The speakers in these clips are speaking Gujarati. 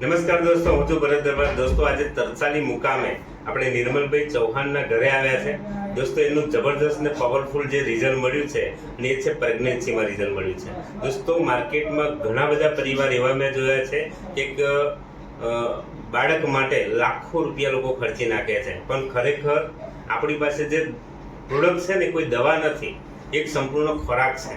નમસ્કાર દોસ્તો, હું છું ભરત દરબાર. દોસ્તો, આજે તરસાલી મુકામે આપણે નિર્મલભાઈ ચૌહાણના ઘરે આવ્યા છે. દોસ્તો, એનું જબરદસ્ત ને પાવરફુલ જે રિઝલ્ટ મળ્યું છે અને એ છે પ્રેગ્નન્સીમાં રિઝલ્ટ મળ્યું છે. દોસ્તો, માર્કેટમાં ઘણા બધા પરિવાર એવા મેં જોયા છે કે બાળક માટે લાખો રૂપિયા લોકો ખર્ચી નાખે છે, પણ ખરેખર આપણી પાસે જે પ્રોડક્ટ છે ને કોઈ દવા નથી, એક સંપૂર્ણ ખોરાક છે.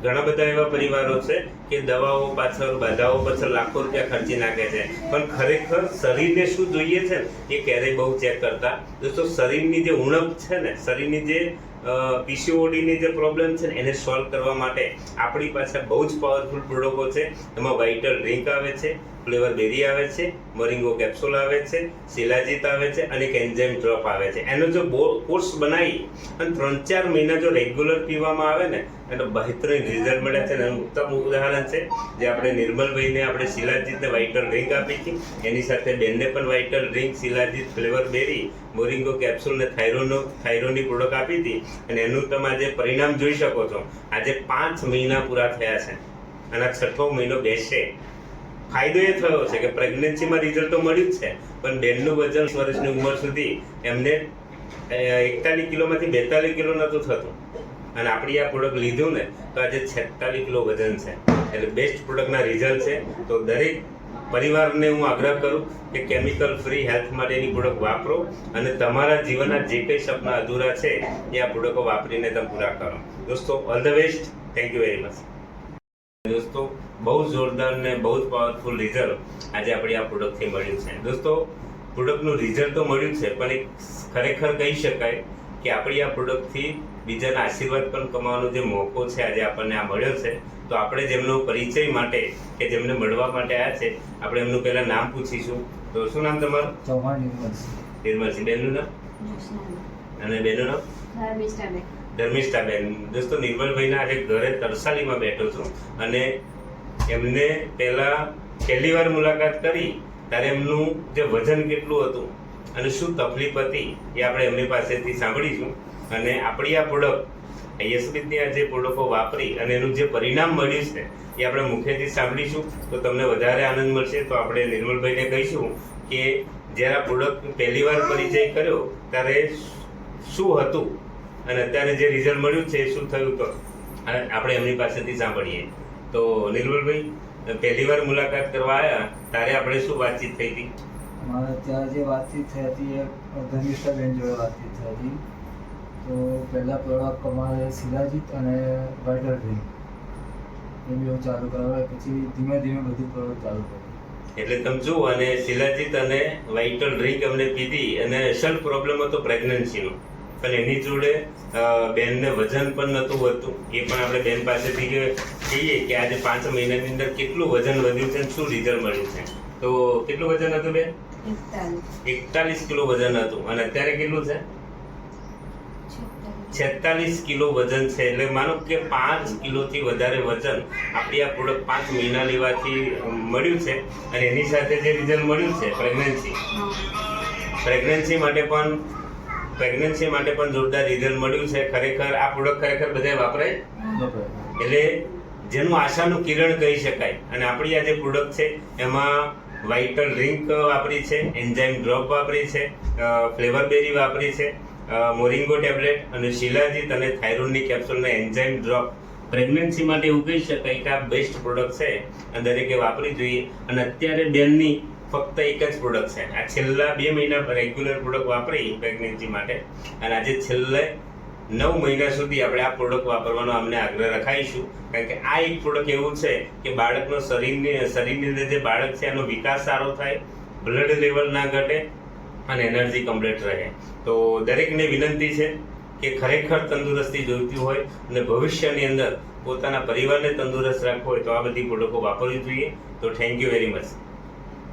ઘણા બધા એવા પરિવારો છે કે દવાઓ પાછળ બાધાઓ પાછળ લાખો રૂપિયા ખર્ચી નાખે છે, પણ ખરેખર શરીરને શું જોઈએ છે ને એ ક્યારેય બહુ ચેક કરતા. દોસ્તો, શરીરની જે ઉણપ છે ને, શરીરની જે પીસીઓડીની જે પ્રોબ્લેમ છે ને એને સોલ્વ કરવા માટે આપણી પાસે બહુ જ પાવરફુલ પ્રોડક્ટો છે. એમાં વાઇટલ ડ્રિંક આવે છે, ફ્લેવર બેરી આવે છે, મોરિંગો કેપ્સ્યુલ આવે છે, શિલાજીત આવે છે અને એક એન્ઝાઇમ ડ્રોપ આવે છે. એનો જો કોર્સ બનાવી અને 3-4 મહિના જો રેગ્યુલર પીવામાં આવે ને એટલે બહેતરીન રિઝલ્ટ મળે છે. એનું ઉત્તમ ઉદાહરણ છે જે આપણે નિર્મલભાઈને આપણે શિલાજીતને વાઇટલ ડ્રિંક આપી હતી, એની સાથે બેનને પણ વાઇટલ ડ્રિંક, શિલાજીત, ફ્લેવર બેરી, મોરિંગો કેપ્સ્યુલ ને થાઇરોની પ્રોડક્ટ આપી હતી. અને એનું તમે આજે પરિણામ જોઈ શકો છો. આજે 5 મહિના પૂરા થયા છે અને 6થો મહિનો બેસશે. ફાયદો એ થયો છે કે પ્રેગ્નન્સીમાં રિઝલ્ટ તો મળ્યું જ છે, પણ બેનનું વજન વર્ષની ઉંમર સુધી એમને 41 કિલોમાંથી 42 કિલો નહોતું થતું, અને આપણી આ પ્રોડક્ટ લીધું ને તો આજે 46 કિલો વજન છે. એટલે બેસ્ટ પ્રોડક્ટના રિઝલ્ટ છે. તો દરેક પરિવારને હું આગ્રહ કરું કે કેમિકલ ફ્રી હેલ્થ માટેની પ્રોડક્ટ વાપરો અને તમારા જીવનના જે કંઈ સપના અધૂરા છે એ આ પ્રોડક્ટો વાપરીને તમે પૂરા કરો. દોસ્તો, all the best. Thank you very much. દોસ્તો, બહુ જોરદાર ને બહુ જ પાવરફુલ રિઝલ્ટ આજે આપણી આ પ્રોડક્ટથી મળ્યું છે. દોસ્તો, પ્રોડક્ટનું રિઝલ્ટ તો મળ્યું છે, પણ એક ખરેખર કહી શકાય કે આપણી આ પ્રોડક્ટથી બીજાના આશીર્વાદ પણ કમાવાનો જે મોકો છે આજે આપણને આ મળ્યો છે. તો આપણે જેમનો પરિચય માટે કે જેમને મળવા માટે આવ્યા છે, આપણે એમનું પહેલાં નામ પૂછીશું. તો શું નામ તમારું? ચૌહાણ નિર્મલસિંહ. બેનનું નામ? અને બેનનું નામ? ધર્મિષ્ઠાબેન. દોસ્તો, નિર્મલભાઈના આજે ઘરે તરસાલીમાં બેઠો છું અને એમને પહેલી વાર મુલાકાત કરી ત્યારે એમનું જે વજન કેટલું હતું અને શું તકલીફ હતી એ આપણે એમની પાસેથી સાંભળીશું. અને આપણી આ પ્રોડક્ટ યશવીતની આ જે પ્રોડક્ટો વાપરી અને એનું જે પરિણામ મળ્યું છે એ આપણે મુખ્યથી સાંભળીશું. તો તમને વધારે આનંદ મળશે. તો આપણે નિર્મલભાઈને કહીશું કે જ્યારે આ પ્રોડક્ટ પહેલી વાર પરિચય કર્યો ત્યારે શું હતું અને અત્યારે જે રિઝલ્ટ મળ્યું છે એ શું થયું, તો આપણે એમની પાસેથી સાંભળીએ. તો નિર્મલભાઈ, પહેલી વાર મુલાકાત કરવા આવ્યા ત્યારે આપણે શું વાતચીત થઈ હતી? અમારે ત્યાં જે વાતચીત થઈ હતી એ ધર્મિષ્ઠાબેન જોડે વાતચીત થઈ હતી. તો પહેલાં પ્રોડક્ટ અમારે શિલાજીત અને વાઇટલ ડ્રિંક એ બી હું ચાલુ કરાવ્યા, પછી ધીમે ધીમે બધું પ્રોડક્ટ ચાલુ કર્યું. એટલે તમે જુઓ, અને શિલાજીત અને વાઇટલ ડ્રિંક અમને પીધી અને અસલ પ્રોબ્લેમ હતો પ્રેગ્નન્સીનો, પણ એની જોડે બેનને વજન પણ નહોતું વધતું. એ પણ આપણે બેન પાસેથી કહીએ કે આજે 5 મહિનાની અંદર કેટલું વજન વધ્યું છે અને શું રિઝલ્ટ મળ્યું છે. તો કેટલું વજન હતું બેન? 41 કિલો વજન હતું. અને અત્યારે કેટલું છે? 46 કિલો વજન છે. એટલે માનો કે 5 કિલોથી વધારે વજન આપણી આ પ્રોડક્ટ 5 મહિના લેવાથી મળ્યું છે. અને એની સાથે જે રિઝલ્ટ મળ્યું છે પ્રેગ્નન્સી માટે પણ જોરદાર રિઝલ્ટ મળ્યું છે. ખરેખર આ પ્રોડક્ટ ખરેખર બધાએ વાપરાય, એટલે જેનું આશાનું કિરણ કહી શકાય. અને આપણી આ જે પ્રોડક્ટ છે એમાં વાઇટલ ડ્રિંક વાપરી છે, એન્ઝાઇમ ડ્રોપ વાપરી છે, ફ્લેવર બેરી વાપરી છે, મોરિંગો ટેબ્લેટ અને શિલાજીત અને થાઇરોની કેપ્સ્યુલના એન્ઝાઇમ ડ્રોપ. પ્રેગ્નન્સી માટે એવું કહી શકાય કે આ બેસ્ટ પ્રોડક્ટ છે અને દરેકે વાપરી જોઈએ. અને અત્યારે બેનની ફક્ત એક જ પ્રોડક્ટ છે. આ છેલ્લા 2 મહિના રેગ્યુલર પ્રોડક્ટ વાપરી પ્રેગ્નન્સી માટે, અને આજે છેલ્લે 9 મહિના સુધી આપણે આ પ્રોડક્ટ વાપરવાનો અમને આગ્રહ રખાઈશું. કારણ કે આ એક પ્રોડક્ટ એવું છે કે બાળકનો શરીરની અંદર જે બાળક છે એનો વિકાસ સારો થાય, બ્લડ લેવલ ના ઘટે અને એનર્જી કમ્પ્લીટ રહે. તો દરેકને વિનંતી છે કે ખરેખર તંદુરસ્તી જોઈતી હોય અને ભવિષ્યની અંદર પોતાના પરિવારને તંદુરસ્ત રાખવો હોય તો આ બધી પ્રોડક્ટો વાપરવી જોઈએ. તો થેન્ક યુ વેરી મચ.